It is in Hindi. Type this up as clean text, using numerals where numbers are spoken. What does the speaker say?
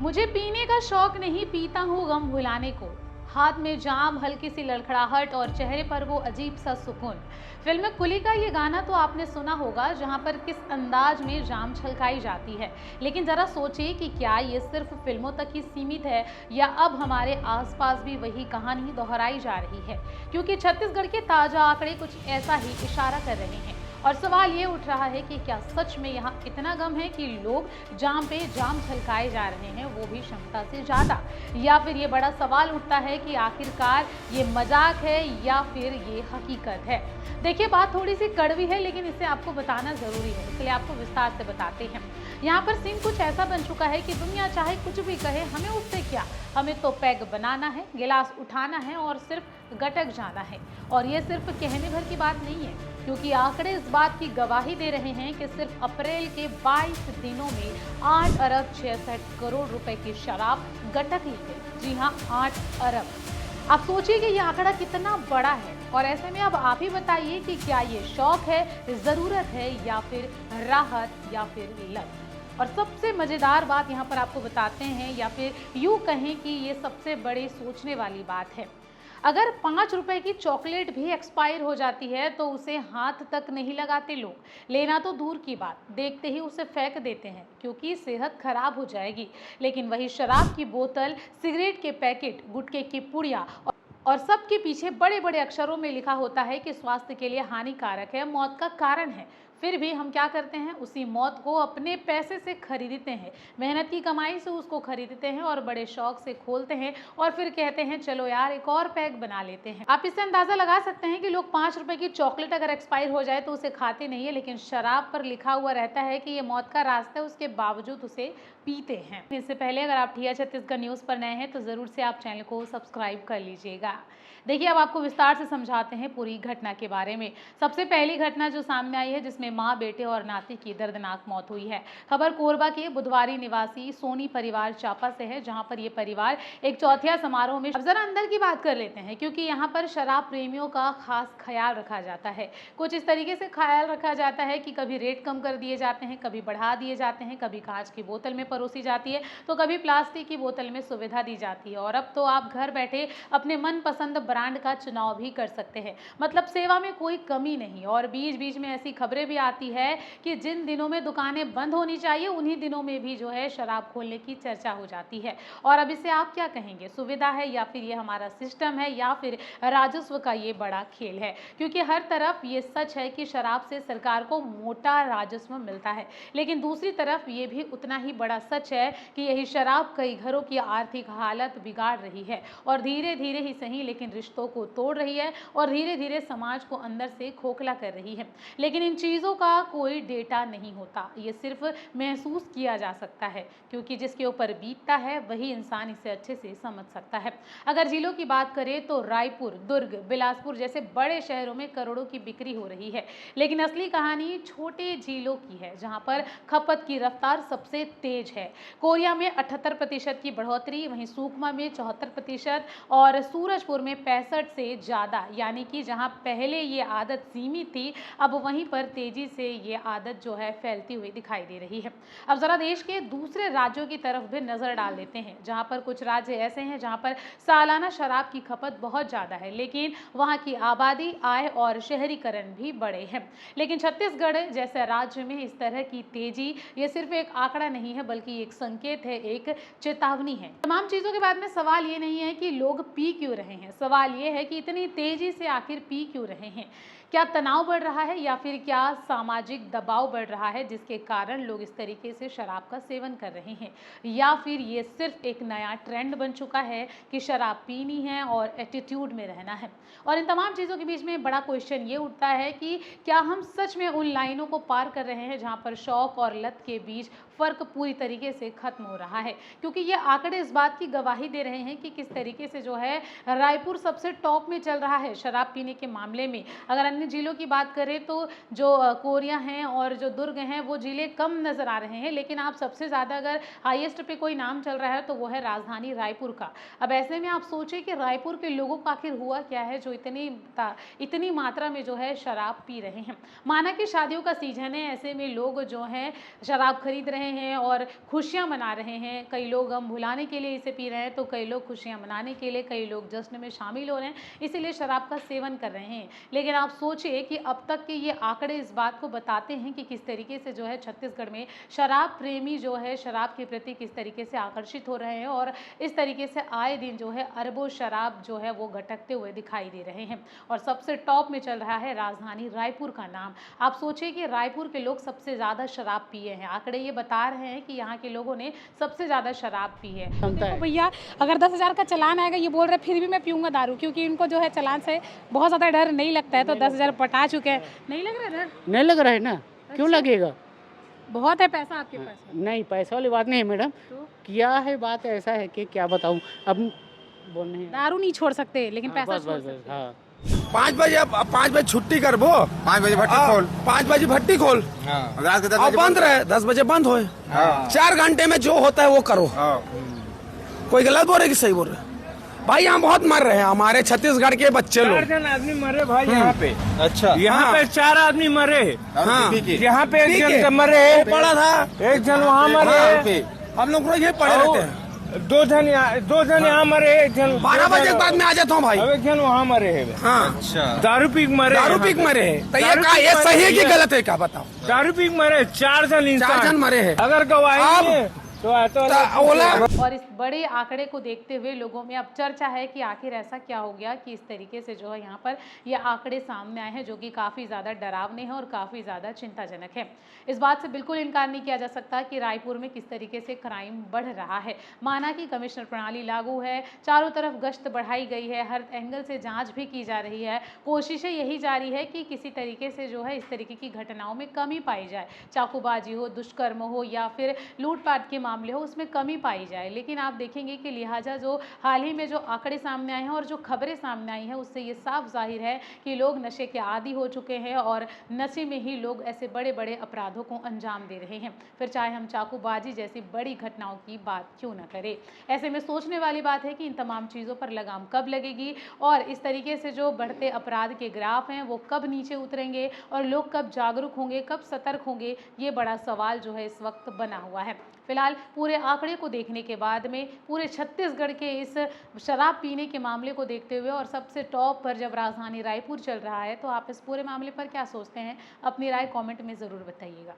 मुझे पीने का शौक नहीं, पीता हूँ गम भुलाने को। हाथ में जाम, हल्की सी लड़खड़ाहट और चेहरे पर वो अजीब सा सुकून। फिल्म कुली का ये गाना तो आपने सुना होगा, जहाँ पर किस अंदाज में जाम छलकाई जाती है। लेकिन जरा सोचिए कि क्या ये सिर्फ फिल्मों तक ही सीमित है, या अब हमारे आसपास भी वही कहानी दोहराई जा रही है। क्योंकि छत्तीसगढ़ के ताजा आंकड़े कुछ ऐसा ही इशारा कर रहे हैं। और सवाल ये उठ रहा है कि क्या सच में यहाँ इतना गम है कि लोग जाम पे जाम छलकाए जा रहे हैं, वो भी क्षमता से ज्यादा। या फिर ये बड़ा सवाल उठता है कि आखिरकार ये मजाक है या फिर ये हकीकत है। देखिए, बात थोड़ी सी कड़वी है, लेकिन इसे आपको बताना जरूरी है, इसलिए आपको विस्तार से बताते हैं। यहाँ पर सीन कुछ ऐसा बन चुका है कि दुनिया चाहे कुछ भी कहे, हमें उससे क्या, हमें तो पैग बनाना है, गिलास उठाना है और सिर्फ गटक जाना है। और ये सिर्फ कहने भर की बात नहीं है, क्योंकि आंकड़े इस बात की गवाही दे रहे हैं कि सिर्फ अप्रैल के 22 दिनों में 8 अरब 66 करोड़ रुपए की शराब गटक ली गई। जी हाँ, 8 अरब। आप सोचिए कि यह आंकड़ा कितना बड़ा है। और ऐसे में अब आप ही बताइए कि क्या ये शौक है, जरूरत है, या फिर राहत, या फिर लत। और सबसे मजेदार बात यहाँ पर आपको बताते हैं, या फिर यूं कहें कि ये सबसे बड़ी सोचने वाली बात है। अगर 5 रुपए की चॉकलेट भी एक्सपायर हो जाती है तो उसे हाथ तक नहीं लगाते लोग। लेना तो दूर की बात, देखते ही उसे फेंक देते हैं, क्योंकि सेहत खराब हो जाएगी। लेकिन वही शराब की बोतल, सिगरेट के पैकेट, गुटखे की पुड़िया और सबके पीछे बड़े बड़े अक्षरों में लिखा होता है कि स्वास्थ्य के लिए हानिकारक है, मौत का कारण है। फिर भी हम क्या करते हैं, उसी मौत को अपने पैसे से खरीदते हैं, मेहनत की कमाई से उसको खरीदते हैं और बड़े शौक से खोलते हैं और फिर कहते हैं चलो यार एक और पैक बना लेते हैं। आप इससे अंदाजा लगा सकते हैं कि लोग 5 रुपए की चॉकलेट अगर एक्सपायर हो जाए तो उसे खाते नहीं है, लेकिन शराब पर लिखा हुआ रहता है कि ये मौत का रास्ता है, उसके बावजूद उसे पीते हैं। इससे पहले अगर आप ठिया छत्तीसगढ़ न्यूज़ पर नए हैं तो जरूर से आप चैनल को सब्सक्राइब कर लीजिएगा। देखिए, अब आपको विस्तार से समझाते हैं पूरी घटना के बारे में। सबसे पहली घटना जो सामने आई है, जिसमें मां, बेटे और नाती की दर्दनाक मौत हुई है। खबर कोरबा के बुधवारी निवासी सोनी परिवार चापा से है, जहां पर ये परिवार एक चौथिया समारोह में, अब जरा अंदर की बात कर लेते हैं, क्योंकि यहाँ पर शराब प्रेमियों का खास ख्याल रखा जाता है। कुछ इस तरीके से ख्याल रखा जाता है कि कभी रेट कम कर दिए जाते हैं, कभी बढ़ा दिए जाते हैं, कभी कांच की बोतल में परोसी जाती है तो कभी प्लास्टिक की बोतल में सुविधा दी जाती है। और अब तो आप घर बैठे अपने मनपसंद ब्रांड का चुनाव भी कर सकते हैं। मतलब सेवा में कोई कमी नहीं। और बीच बीच में ऐसी खबरें भी आती है कि जिन दिनों में दुकानें बंद होनी चाहिए, उन्हीं दिनों में भी जो है शराब खोलने की चर्चा हो जाती है। और अब इसे आप क्या कहेंगे, सुविधा है या फिर ये हमारा सिस्टम है या फिर राजस्व का ये बड़ा खेल है। क्योंकि हर तरफ ये सच है कि शराब से सरकार को मोटा राजस्व मिलता है, लेकिन दूसरी तरफ ये भी उतना ही बड़ा सच है कि यही शराब कई घरों की आर्थिक हालत बिगाड़ रही है और धीरे धीरे ही सही, लेकिन रिश्तों को तोड़ रही है और धीरे धीरे समाज को अंदर से खोखला कर रही है। लेकिन इन चीजों का कोई डेटा नहीं होता, ये सिर्फ महसूस किया जा सकता है, क्योंकि जिसके ऊपर बीतता है वही इंसान इसे अच्छे से समझ सकता है। अगर जिलों की बात करें तो रायपुर, दुर्ग, बिलासपुर जैसे बड़े शहरों में करोड़ों की बिक्री हो रही है, लेकिन असली कहानी छोटे जिलों की है, जहां पर खपत की रफ्तार सबसे तेज है। कोरिया में 78% की बढ़ोतरी, वहीं सुकमा में 74% और सूरजपुर में 65 से ज्यादा। यानी कि जहां पहले ये आदत सीमित थी, अब वहीं पर तेजी से ये आदत जो है फैलती हुई दिखाई दे रही है। अब जरा देश के दूसरे राज्यों की तरफ भी नजर डाल लेते हैं, जहां पर कुछ राज्य ऐसे हैं जहां पर सालाना शराब की खपत बहुत ज्यादा है, लेकिन वहां की आबादी, आय और शहरीकरण भी बड़े हैं। लेकिन छत्तीसगढ़ जैसे राज्य में इस तरह की तेजी ये सिर्फ एक आंकड़ा नहीं है, बल्कि एक संकेत है, एक चेतावनी है। तमाम चीजों के बाद में सवाल ये नहीं है कि लोग पी क्यों रहे हैं, सवाल ये है कि इतनी तेजी से आखिर पी क्यों रहे हैं। क्या तनाव बढ़ रहा है, या फिर क्या सामाजिक दबाव बढ़ रहा है जिसके कारण लोग इस तरीके से शराब का सेवन कर रहे हैं, या फिर ये सिर्फ एक नया ट्रेंड बन चुका है कि शराब पीनी है और एटीट्यूड में रहना है। और इन तमाम चीज़ों के बीच में बड़ा क्वेश्चन ये उठता है कि क्या हम सच में उन लाइनों को पार कर रहे हैं जहां पर शौक और लत के बीच फर्क पूरी तरीके से खत्म हो रहा है। क्योंकि ये आंकड़े इस बात की गवाही दे रहे हैं कि किस तरीके से जो है रायपुर सबसे टॉप में चल रहा है शराब पीने के मामले में। अगर अन्य अन्य जिलों की बात करें तो जो कोरिया हैं और जो दुर्ग हैं वो जिले कम नज़र आ रहे हैं, लेकिन आप सबसे ज़्यादा अगर हाईएस्ट पे कोई नाम चल रहा है तो वो है राजधानी रायपुर का। अब ऐसे में आप सोचिए कि रायपुर के लोगों को आखिर हुआ क्या है जो इतनी मात्रा में जो है शराब पी रहे हैं। माना कि शादियों का सीजन है, ऐसे में लोग जो हैं शराब खरीद रहे हैं और खुशियाँ मना रहे हैं। कई लोग गम भुलाने के लिए इसे पी रहे हैं तो कई लोग खुशियाँ मनाने के लिए, कई लोग जश्न में शामिल हो रहे हैं, इसीलिए शराब का सेवन कर रहे हैं। लेकिन आप सोचिए कि अब तक के ये आंकड़े इस बात को बताते हैं कि किस तरीके से जो है छत्तीसगढ़ में शराब प्रेमी जो है शराब के प्रति किस तरीके से आकर्षित हो रहे हैं और इस तरीके से आए दिन जो है अरबों शराब जो है वो घटकते हुए दिखाई दे रहे हैं। और सबसे टॉप में चल रहा है राजधानी रायपुर का नाम। आप सोचिए कि रायपुर के लोग सबसे ज़्यादा शराब पिए हैं। आंकड़े ये बता रहे हैं कि यहाँ के लोगों ने सबसे ज़्यादा शराब पी है। देखो भैया, अगर 10,000 का चालान आएगा, ये बोल रहे फिर भी मैं पीऊँगा दारू, क्योंकि इनको जो है चालान से बहुत ज़्यादा डर नहीं लगता है। तो 10,000 पटा चुके हैं, नहीं लग रहा है डर? नहीं लग रहा है ना। क्यों लगेगा? बहुत है पैसा आपके पास। नहीं, पैसा वाली बात नहीं है मैडम। तो क्या है, बात ऐसा है कि क्या बताऊं, अब बोलने हैं। दारू नहीं छोड़ सकते, लेकिन हाँ, पैसा बस छोड़ बस बस, सकते। हाँ। 5 बजे छुट्टी करबो, 5 बजे भट्टी खोल। 5 बजे भट्टी खोल रात के 10 और बजे बंद रहे, 10 बजे बंद होए। 4 घंटे में जो होता है वो करो। कोई गलत बोल रहे कि सही बोल रहे? भाई यहाँ बहुत मर रहे हैं हमारे छत्तीसगढ़ के बच्चे 4 लोग। जन आदमी मरे भाई यहाँ पे। अच्छा, यहाँ पे 4 आदमी मरे। हाँ, यहाँ पे एक ठीक जन है। तो मरे, पड़ा था, एक जन वहाँ मरे, हम लोग रोज ये पड़े रहते हैं। 2 जन यहाँ मरे, एक जन 12 बजे के बाद में आ जाता हूँ भाई। अब एक जन वहाँ मरे है। हाँ, अच्छा, दारू पी के मरे, दारू यहाँ पी के पे। मरे हैं। तो दारू पी ये के सही है मरे कि हैं। गलत है, क्या बताओ? दारू पी के मरे 4 जन इंसान। 4 जन मरे हैं। अगर गवाही अब- नहीं है तो ओला और इस बड़े आंकड़े को देखते हुए लोगों में अब चर्चा है कि आखिर ऐसा क्या हो गया कि इस तरीके से जो है यहाँ पर ये आंकड़े सामने आए हैं, जो कि काफ़ी ज़्यादा डरावने हैं और काफ़ी ज़्यादा चिंताजनक है। इस बात से बिल्कुल इनकार नहीं किया जा सकता कि रायपुर में किस तरीके से क्राइम बढ़ रहा है। माना कि कमिश्नर प्रणाली लागू है, चारों तरफ गश्त बढ़ाई गई है, हर एंगल से जाँच भी की जा रही है, कोशिशें यही जारी है कि किसी तरीके से जो है इस तरीके की घटनाओं में कमी पाई जाए। चाकूबाजी हो, दुष्कर्म हो या फिर लूटपाट के मामले हो, उसमें कमी पाई जाए। लेकिन आप देखेंगे कि लिहाजा जो हाल ही में जो आंकड़े सामने आए हैं और जो खबरें सामने आई हैं, उससे ये साफ जाहिर है कि लोग नशे के आदी हो चुके हैं और नशे में ही लोग ऐसे बड़े बड़े अपराधों को अंजाम दे रहे हैं, फिर चाहे हम चाकूबाजी जैसी बड़ी घटनाओं की बात क्यों न करें। ऐसे में सोचने वाली बात है कि इन तमाम चीज़ों पर लगाम कब लगेगी और इस तरीके से जो बढ़ते अपराध के ग्राफ हैं वो कब नीचे उतरेंगे और लोग कब जागरूक होंगे, कब सतर्क होंगे, ये बड़ा सवाल जो है इस वक्त बना हुआ है। फिलहाल पूरे आंकड़े को देखने के बाद में पूरे छत्तीसगढ़ के इस शराब पीने के मामले को देखते हुए और सबसे टॉप पर जब राजधानी रायपुर चल रहा है, तो आप इस पूरे मामले पर क्या सोचते हैं? अपनी राय कमेंट में ज़रूर बताइएगा।